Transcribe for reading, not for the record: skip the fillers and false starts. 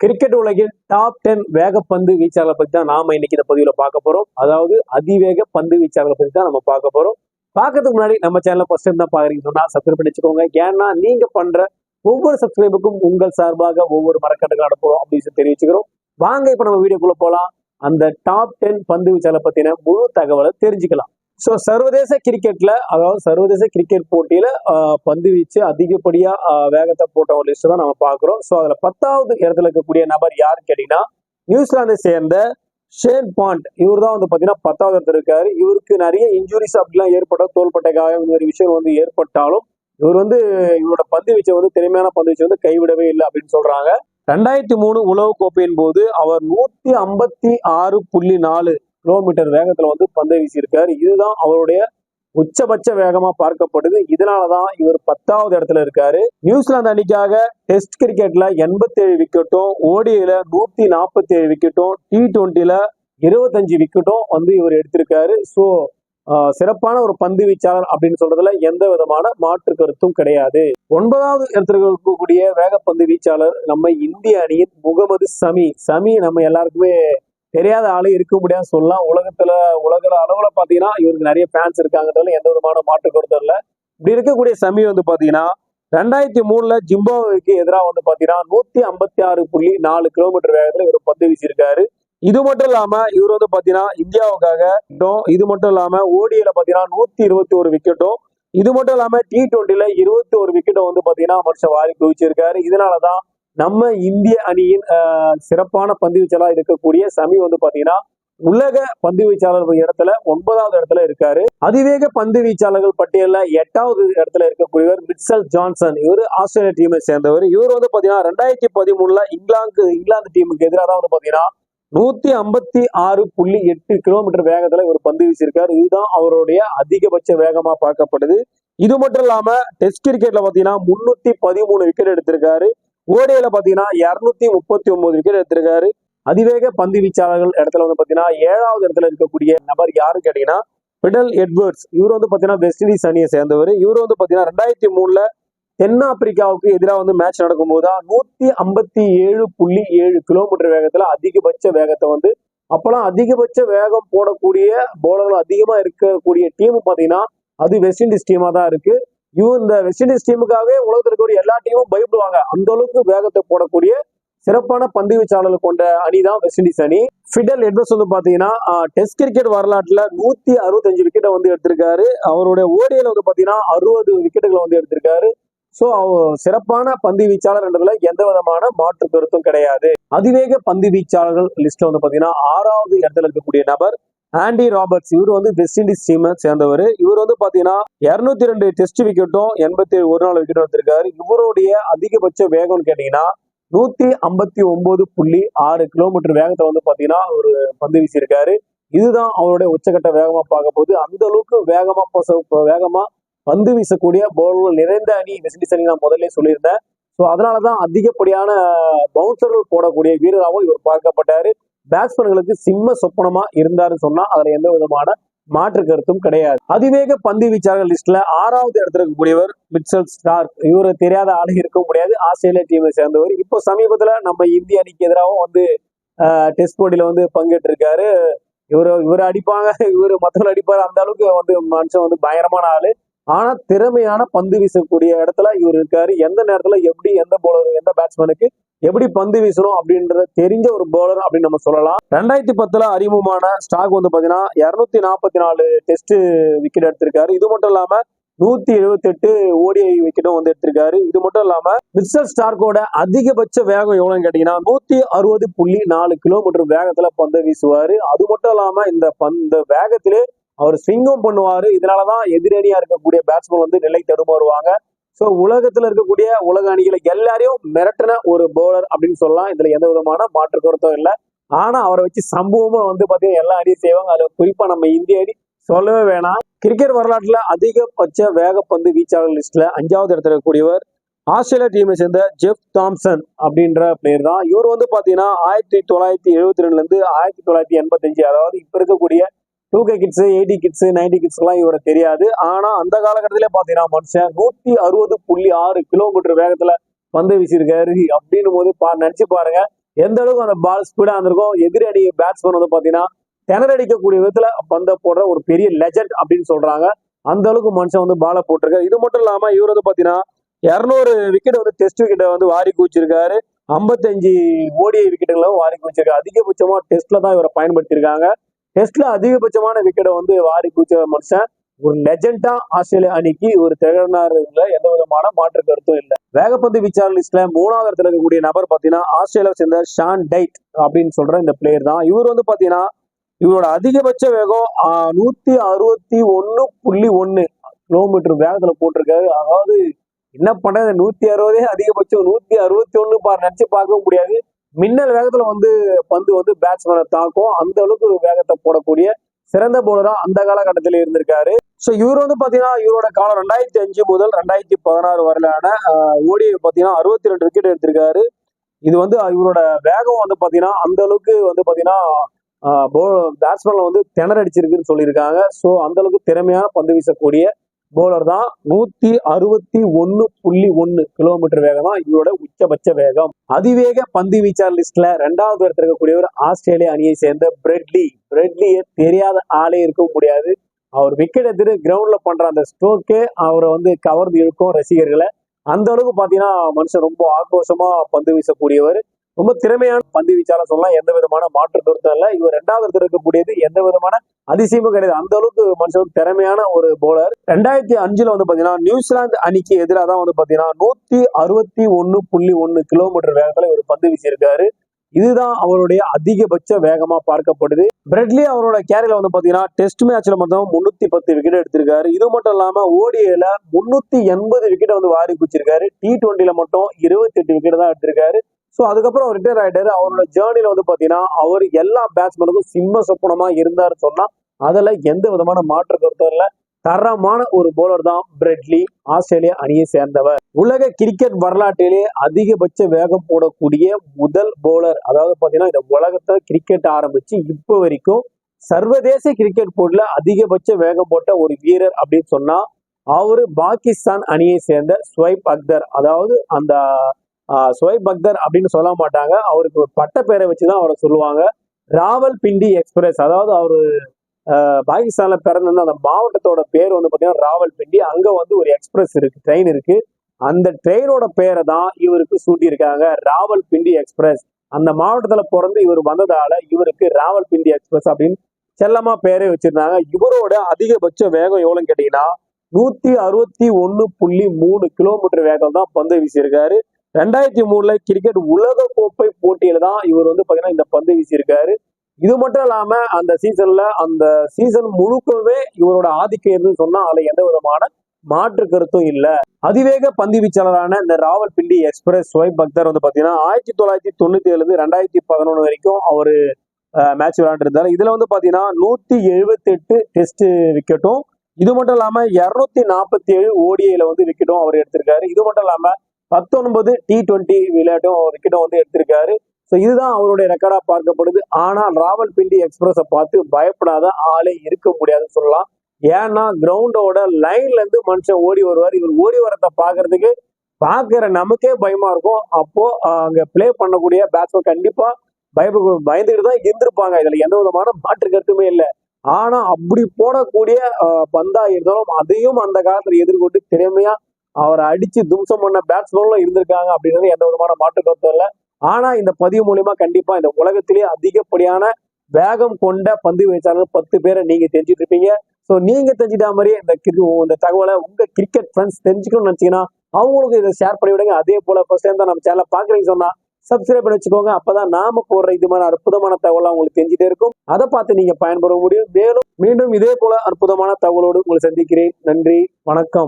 Cricket உலகின் top 10 வேகப்பந்து வீச்சாளரை பத்தி தான் நாம இன்னைக்கு இந்த பதிவுல பார்க்க போறோம். அதாவது அதிவேக பந்து வீச்சாளரை பத்தி தான் நம்ம பார்க்க போறோம். பார்க்கறதுக்கு முன்னாடி நம்ம சேனலை ஃபர்ஸ்ட் டைம் தான் பாக்குறீங்கன்னு சொன்னா சப்ஸ்கிரைப் பண்ணி வச்சுக்கோங்க. ஏன்னா நீங்க பண்ற ஒவ்வொரு சப்ஸ்கிரைபுக்கும் உங்கள் சார்பாக ஒவ்வொரு மரக்கட்டுகள் அனுப்புறோம் அப்படின்னு தெரிவிச்சுக்கிறோம். வாங்க இப்ப நம்ம வீடியோக்குள்ள போலாம். அந்த டாப் 10 பந்து வீச்சாளரை பத்தின முழு தகவலை தெரிஞ்சுக்கலாம். ஸோ சர்வதேச கிரிக்கெட்ல, அதாவது சர்வதேச கிரிக்கெட் போட்டியில பந்து வீச்சு அதிகப்படியா வேகத்தை போட்ட ஒரு லிஸ்ட் தான் நம்ம பாக்குறோம். ஸோ அதுல 10வது இடத்துல இருக்கக்கூடிய நபர் யாருன்னு கேட்டீங்கன்னா நியூசிலாந்தை சேர்ந்த ஷேன் பாண்ட். இவர் தான் பாத்தீங்கன்னா 10வது இடத்துல இருக்காரு. இவருக்கு நிறைய இன்ஜுரிஸ் அப்படிலாம் ஏற்பட்ட, தோள்பட்டை காயம் இந்த மாதிரி விஷயம் ஏற்பட்டாலும் இவர் இவரோட பந்து வீச்சை திறமையான பந்து வீச்சை கைவிடவே இல்லை அப்படின்னு சொல்றாங்க. 2003 உலக கோப்பையின் போது அவர் 156.4 கிலோமீட்டர் வேகத்துல பந்தை வீசியிருக்காரு. இதுதான் அவருடைய உச்சபட்ச வேகமா பார்க்கப்படுது. இதனாலதான் இவர் 10வது இடத்துல இருக்காரு. நியூசிலாந்து அணிக்காக டெஸ்ட் கிரிக்கெட்ல 87 விக்கெட்டும், ஓடிஐல 147 விக்கெட்டும், T20ல 25 விக்கெட்டும் இவர் எடுத்திருக்காரு. ஸோ சிறப்பான ஒரு பந்து வீச்சாளர் அப்படின்னு சொல்றதுல எந்த விதமான மாற்று கருத்தும் கிடையாது. 9வது இடத்துல இருக்கக்கூடிய வேகப்பந்து வீச்சாளர் நம்ம இந்திய அணியின் முகமது சமி. நம்ம எல்லாருக்குமே தெரியாத ஆளு இருக்க முடியாது சொல்லலாம். உலக அளவுல பாத்தீங்கன்னா இவருக்கு நிறைய ஃபேன்ஸ் இருக்காங்கன்றதுல எந்த விதமான மாற்று கருத்தும் இல்லை. இப்படி இருக்கக்கூடிய சமி பாத்தீங்கன்னா 2003 ஜிம்பாப்வேக்கு எதிராக பாத்தீங்கன்னா 156.4 கிலோமீட்டர் வேகத்துல இவர் பந்து வீசியிருக்காரு. இது மட்டும் இல்லாம இவர் பாத்தீங்கன்னா இந்தியாவுக்காக இது மட்டும் இல்லாம ஓடிஐல பாத்தீங்கன்னா 121 விக்கெட்டும், இது மட்டும் இல்லாம T20ல 21 விக்கெட்டும் பாத்தீங்கன்னா மனுஷன் வாரி குவிச்சிருக்காரு. இதனாலதான் நம்ம இந்திய அணியின் சிறப்பான பந்து வீச்சாளராக இருக்கக்கூடிய சமி பாத்தீங்கன்னா உலக பந்து வீச்சாளர் இடத்துல 9வது இடத்துல இருக்காரு. அதிவேக பந்து வீச்சாளர்கள் பட்டியல்ல 8வது இடத்துல இருக்கக்கூடியவர் மிட்சல் ஜான்சன். இவர் ஆஸ்திரேலியா டீமை சேர்ந்தவர். இவர் பாத்தீங்கன்னா 2013 இங்கிலாந்து டீமுக்கு எதிராக தான் பாத்தீங்கன்னா 156.8 கிலோமீட்டர் வேகத்துல இவர் பந்து வீசியிருக்காரு. இதுதான் அவருடைய அதிகபட்ச வேகமா பார்க்கப்படுது. இது மட்டும் இல்லாம டெஸ்ட் கிரிக்கெட்ல பாத்தீங்கன்னா 313 விக்கெட் எடுத்திருக்காரு. ஓடிஐல பாத்தீங்கன்னா 239 விக்கெட் எடுத்திருக்காரு. அதிவேக பந்து வீச்சாளர்கள் இடத்துல பாத்தீங்கன்னா 7வது இடத்துல இருக்கக்கூடிய நபர் யாருன்னு கேட்டீங்கன்னா பிடல் எட்வர்ட்ஸ். இவர் பாத்தீங்கன்னா வெஸ்ட் இண்டீஸ் அணியை சேர்ந்தவர். இவர் பாத்தீங்கன்னா 2003 தென்னாப்பிரிக்காவுக்கு எதிராக மேட்ச் நடக்கும்போது 157.7 கிலோமீட்டர் வேகத்துல அதிகபட்ச வேகத்தை அப்பெல்லாம் அதிகபட்ச வேகம் போடக்கூடிய பவுலர்கள் அதிகமா இருக்கக்கூடிய டீம் பாத்தீங்கன்னா அது வெஸ்ட் இண்டீஸ் டீமா தான் இருக்கு. இந்த வெஸ்ட் இண்டீஸ் டீமுக்காகவே உலகத்தில் இருக்கக்கூடிய எல்லா டீமும் பயப்படுவாங்க. அந்த அளவுக்கு வேகத்தை போடக்கூடிய சிறப்பான பந்து வீச்சாளர்கள் கொண்ட அணி தான் வெஸ்ட் இண்டீஸ் அணி. ஃபிடல் எட்வர்ட்ஸ் பாத்தீங்கன்னா டெஸ்ட் கிரிக்கெட் வரலாற்றுல 165 விக்கெட்டை எடுத்திருக்காரு. அவருடைய ஓடிஐல பாத்தீங்கன்னா 60 விக்கெட்டுகளை எடுத்திருக்காரு. சோ சிறப்பான பந்து வீச்சாளர்ன்றதுல எந்த விதமான மாற்று கருத்தும் கிடையாது. அதிவேக பந்து வீச்சாளர்கள் லிஸ்ட்ல பாத்தீங்கன்னா 6வது இடத்துல இருக்கக்கூடிய நபர் ஆண்டி ராபர்ட்ஸ். இவர் வெஸ்ட் இண்டீஸ் டீமை சேர்ந்தவர். இவர் பாத்தீங்கன்னா 202 டெஸ்ட் விக்கெட்டும் 87 ஒரு நாள் விக்கெட்டும் எடுத்திருக்காரு. இவருடைய அதிகபட்ச வேகம்னு கேட்டீங்கன்னா 159.6 கிலோமீட்டர் வேகத்தை பாத்தீங்கன்னா ஒரு பந்து வீசியிருக்காரு. இதுதான் அவருடைய உச்சகட்ட வேகமா பார்க்க போகுது. அந்த அளவுக்கு வேகமா பந்து வீசக்கூடிய பவுலர்கள் நிறைந்த அணி வெஸ்ட் இண்டீஸ் அணி நான் முதல்ல சொல்லியிருந்தேன். ஸோ அதனாலதான் அதிகப்படியான பவுன்சர்கள் போடக்கூடிய வீரராகவும் இவர் பார்க்கப்பட்டாரு. பேட்ஸ்மேன்களுக்கு சிம்ம சொப்பனமா இருந்தாருன்னு சொன்னா அதுல எந்த விதமான மாற்று கருத்தும் கிடையாது. அதிவேக பந்து வீச்சாளர்கள் லிஸ்ட்ல 6வது இடத்துல இருக்கக்கூடியவர் மிட்சல் ஸ்டார்க். இவரு தெரியாத ஆளு இருக்க முடியாது. ஆஸ்திரேலியா டீமை சேர்ந்தவர். இப்போ சமீபத்துல நம்ம இந்திய அணிக்கு எதிராகவும் டெஸ்ட் போட்டியில பங்கேற்று இருக்காரு. இவரு அடிப்பாங்க, இவரு மத்தவங்க அடிப்பாரு. அந்த அளவுக்கு மனுஷன் பயங்கரமான ஆளு. ஆனா திறமையான பந்து வீசக்கூடிய இடத்துல இவர் இருக்காரு. எந்த நேரத்துல எப்படி எந்த பவுலர் எந்த பேட்ஸ்மேனுக்கு எப்படி பந்து வீசணும் அப்படின்றத தெரிஞ்ச ஒரு பவுலர் அப்படின்னு நம்ம சொல்லலாம். 2010 அறிமுகமான ஸ்டாக் பாத்தீங்கன்னா 244 டெஸ்ட் விக்கெட் எடுத்திருக்காரு. இது மட்டும் இல்லாம 178 ஓடிஐ விக்கெட்டும் எடுத்திருக்காரு. இது மட்டும் இல்லாம மிட்சல் ஸ்டார்க்கோட அதிகபட்ச வேகம் எவ்வளவுன்னு கேட்டீங்கன்னா 160.4 கிலோமீட்டர் வேகத்துல பந்து வீசுவாரு. அது மட்டும் இல்லாம இந்த வேகத்திலே அவர் ஸ்விங்கும் பண்ணுவாரு. இதனாலதான் எதிரணியா இருக்கக்கூடிய பேட்ஸ்மேன் நிலை தடுமாறுவாங்க. சோ உலகத்துல இருக்கக்கூடிய உலக அணிகளை எல்லாரையும் மிரட்டின ஒரு பவுலர் அப்படின்னு சொல்லலாம். இதுல எந்த விதமான மாற்று கருத்தும் இல்லை. ஆனா அவரை வச்சு சம்பவமும் பாத்தீங்கன்னா எல்லா அணியும் செய்வாங்க. அதுல குறிப்பா நம்ம இந்திய அணி சொல்லவே வேணாம். கிரிக்கெட் வரலாற்றுல அதிகபட்ச வேகப்பந்து வீச்சாளர் லிஸ்ட்ல 5வது இடத்துல இருக்கக்கூடியவர் ஆஸ்திரேலியா டீமை சேர்ந்த ஜெஃப் தாம்சன் அப்படின்ற பிளேயர் தான். இவர் பாத்தீங்கன்னா 1972 1985, அதாவது இப்ப இருக்கக்கூடிய 2K கிட்ஸ், 80 கிட்ஸ், 90 கிட்ஸ் எல்லாம் இவரை தெரியாது. ஆனா அந்த காலகட்டத்திலே பாத்தீங்கன்னா மனுஷன் 160.6 கிலோமீட்டர் வேகத்துல பந்து வீசியிருக்காரு. அப்படின்னும் போது நினைச்சு பாருங்க, எந்த அளவுக்கு அந்த பால் ஸ்பீடா இருந்திருக்கும். எதிரி அணி பேட்ஸ்மேன் வந்து பாத்தீங்கன்னா திணறடிக்கக்கூடிய விதத்துல பந்த போடுற ஒரு பெரிய லெஜண்ட் அப்படின்னு சொல்றாங்க. அந்த அளவுக்கு மனுஷன் வந்து பாலை போட்டிருக்காரு. இது மட்டும் இல்லாம இவர் வந்து பாத்தீங்கன்னா 200 விக்கெட் வந்து டெஸ்ட் விக்கெட்டை வந்து வாரி குவிச்சிருக்காரு. 55 ஓடிஐ விக்கெட்டுகளும் வாரி குவிச்சிருக்காரு. அதிகபட்சமா டெஸ்ட்ல தான் இவரை பயன்படுத்தியிருக்காங்க. டெஸ்ட்ல அதிகபட்சமான விக்கெட்டை வந்து வாரி குவிச்ச மனுஷன் ஒரு லெஜண்டா ஆஸ்திரேலியா அணிக்கு ஒரு திகழ்னாருல எந்த விதமான மாற்று கருத்தும் இல்லை. வேகப்பந்து வீச்சாளர் லிஸ்ட்ல 3வது இடத்துல இருக்கக்கூடிய நபர் பாத்தீங்கன்னா ஆஸ்திரேலியாவை சேர்ந்த ஷான் டைட் அப்படின்னு சொல்ற இந்த பிளேயர் தான். இவர் வந்து பாத்தீங்கன்னா இவரோட அதிகபட்ச வேகம் 161.1 கிலோமீட்டர் வேகத்துல போட்டிருக்காரு. அதாவது என்ன பண்றது, 160 அதிகபட்சம் 161 நினைச்சு பார்க்கவும் முடியாது. மின்னல் வேகத்துல வந்து பந்து வந்து பேட்ஸ்மேனை தாக்கும். அந்த அளவுக்கு வேகத்தை போடக்கூடிய சிறந்த பவுலரா அந்த காலகட்டத்தில் இருந்திருக்காரு. ஸோ இவர் வந்து பாத்தீங்கன்னா இவரோட காலம் 2005 முதல் 2016 வரையிலான ஓடிஐ பாத்தீங்கன்னா 62 விக்கெட் எடுத்திருக்காரு. இது வந்து இவரோட வேகம் வந்து பாத்தீங்கன்னா அந்த அளவுக்கு வந்து பாத்தீங்கன்னா பேட்ஸ்மேன்ல வந்து திணறடிச்சிருக்குன்னு சொல்லியிருக்காங்க. ஸோ அந்த அளவுக்கு திறமையான பந்து வீசக்கூடிய பவுலர் தான். 161.1 கிலோமீட்டர் வேகம் தான் இவரோட உச்சபட்ச வேகம். அதிவேக பந்து வீச்சாளர் லிஸ்ட்ல 2வது இடத்துல இருக்கக்கூடியவர் ஆஸ்திரேலியா அணியை சேர்ந்த பிரெட்லியை தெரியாத ஆளே இருக்க முடியாது. அவர் விக்கெட் எடுத்து கிரவுண்ட்ல பண்ற அந்த ஸ்ட்ரோக்கே அவரை வந்து கவர்ந்து இழுக்கும் ரசிகர்களை. அந்த அளவுக்கு பாத்தீங்கன்னா மனுஷன் ரொம்ப ஆக்ரோஷமா பந்து வீசக்கூடியவர். ரொம்ப திறமையான பந்து வீச்சாளர் சொல்லலாம். எந்த விதமான மாற்று கருத்தும் இல்லை. இவர் 2வது இடத்துல இருக்கக்கூடியது எந்த விதமான அதிசயமும் கிடையாது. அந்த அளவுக்கு மனுஷன் திறமையான ஒரு பவுலர். 2005 வந்து பாத்தீங்கன்னா நியூசிலாந்து அணிக்கு எதிராக தான் வந்து பாத்தீங்கன்னா 161.1 கிலோமீட்டர் வேகத்துல இவர் பந்து வீசியிருக்காரு. இதுதான் அவருடைய அதிகபட்ச வேகமா பார்க்கப்படுது. பிரெட்லி அவரோட கேரியர்ல வந்து பாத்தீங்கன்னா டெஸ்ட் மேட்ச்ல மட்டும் 310 விக்கெட் எடுத்திருக்காரு. இது மட்டும் இல்லாம ஓடிஐல 380 விக்கெட் வந்து வாரி குச்சிருக்காரு. T20ல மட்டும் 28 விக்கெட் தான் எடுத்திருக்காரு. ஸோ அதுக்கப்புறம் அவர் ரிட்டையர் ஆயிட்டாரு. அவரோட ஜேர்னில வந்து பாத்தீங்கன்னா அவர் எல்லா பேட்ஸ்மேனுக்கும் சிம்ம சொப்பனமா இருந்தாரு சொன்னா அதுல எந்த விதமான மாற்று கருத்தும் இல்ல. தரமான ஒரு பவுலர் தான் பிரெட்லி, ஆஸ்திரேலியா அணியை சேர்ந்தவர். உலக கிரிக்கெட் வரலாற்றிலே அதிகபட்ச வேகம் போடக்கூடிய முதல் பவுலர். அதாவது பாத்தீங்கன்னா இந்த உலகத்தை கிரிக்கெட் ஆரம்பிச்சு இப்ப வரைக்கும் சர்வதேச கிரிக்கெட் போட்டில அதிகபட்ச வேகம் போட்ட ஒரு வீரர் அப்படின்னு சொன்னா அவரு பாகிஸ்தான் அணியை சேர்ந்த ஷுவைப் அக்தர். அதாவது அந்த ஷுவைப் அக்தர் அப்படின்னு சொல்ல மாட்டாங்க, அவருக்கு ஒரு பட்ட பேரை வச்சுதான் அவரை சொல்லுவாங்க. ராவல்பிண்டி எக்ஸ்பிரஸ். அதாவது அவரு பாகிஸ்தான்ல பிறந்த அந்த மாவட்டத்தோட பேர் வந்து பாத்தீங்கன்னா ராவல்பிண்டி. அங்க வந்து ஒரு எக்ஸ்பிரஸ் இருக்கு, ட்ரெயின் இருக்கு. அந்த ட்ரெயினோட பேரை தான் இவருக்கு சூட்டியிருக்காங்க, ராவல்பிண்டி எக்ஸ்பிரஸ். அந்த மாவட்டத்துல பிறந்து இவர் வந்ததால இவருக்கு ராவல்பிண்டி எக்ஸ்பிரஸ் அப்படின்னு செல்லமா பேரே வச்சிருந்தாங்க. இவரோட அதிகபட்ச வேகம் எவ்வளவுன்னு கேட்டீங்கன்னா 161.3 கிலோமீட்டர் வேகம் தான் பந்து வீசியிருக்காரு. 2003 கிரிக்கெட் உலக கோப்பை போட்டியில தான் இவர் வந்து பாத்தீங்கன்னா இந்த பந்து வீசியிருக்காரு. இது மட்டும் இல்லாம அந்த சீசன் முழுக்கவே இவரோட ஆதிக்கம் இருந்து சொன்னா அதுல எந்த விதமான மாற்று கருத்தும் இல்ல. அதிவேக பந்து வீச்சாளரான இந்த ராவல்பிண்டி எக்ஸ்பிரஸ் ஷுவைப் அக்தர் வந்து பாத்தீங்கன்னா 1997 இருந்து 2011 வரைக்கும் அவரு மேட்ச் விளையாண்டுருந்தாரு. இதுல வந்து பாத்தீங்கன்னா 178 டெஸ்ட் விக்கெட்டும், இது மட்டும் இல்லாம 247 ஓடிஐல வந்து விக்கெட்டும் அவர் எடுத்திருக்காரு. இது மட்டும் இல்லாம 19 T20 விக்கெட்டும் வந்து எடுத்திருக்காரு. ஸோ இதுதான் அவருடைய ரெக்கார்டா பார்க்கப்படுது. ஆனால் ராவல்பிண்டி எக்ஸ்பிரஸை பார்த்து பயப்படாத ஆளே இருக்க முடியாதுன்னு சொல்லலாம். ஏன்னா கிரவுண்டோட லைன்ல இருந்து மனுஷன் ஓடி வருவார். இவர் ஓடி வரத்தை பாக்குறதுக்கு பாக்குற நமக்கே பயமா இருக்கும். அப்போ அங்க பிளே பண்ணக்கூடிய பேட்ஸ்மேன் கண்டிப்பா பயந்துகிட்டு தான் இருந்திருப்பாங்க. இதுல எந்த விதமான மாற்று கருத்துமே இல்லை. ஆனா அப்படி போடக்கூடிய பந்தா இருந்தாலும் அதையும் அந்த காலத்துல எதிர்கொண்டு திறமையா அவரை அடிச்சு தும்சம் பண்ண பேட்ஸ்மேன்லாம் இருந்திருக்காங்க அப்படின்றது எந்த விதமான மாற்று கருத்தும் இல்லை. ஆனா இந்த பதிவு மூலியமா கண்டிப்பா இந்த உலகத்திலேயே அதிகப்படியான வேகம் கொண்ட பந்து வீச்சாளர் 10 பேரை நீங்க தெரிஞ்சுட்டு இருப்பீங்க. ஸோ நீங்க தெரிஞ்சுட்டா மாதிரி இந்த தகவலை உங்க கிரிக்கெட் ஃப்ரெண்ட்ஸ் தெரிஞ்சுக்கணும்னு நினைச்சீங்கன்னா அவங்களுக்கு இதை ஷேர் பண்ணி விடுங்க. அதே போல ஃபர்ஸ்ட் டைம் தான் நம்ம சேனலை பாக்குறீங்க சொன்னா சப்ஸ்கிரைப் பண்ணி வச்சுக்கோங்க. அப்பதான் நாம போடுற இது மாதிரி அற்புதமான தகவலாம் உங்களுக்கு தெரிஞ்சுட்டே இருக்கும். அதை பார்த்து நீங்க பயன்பெற முடியும். மேலும் மீண்டும் இதே போல அற்புதமான தகவலோடு உங்களை சந்திக்கிறேன். நன்றி, வணக்கம்.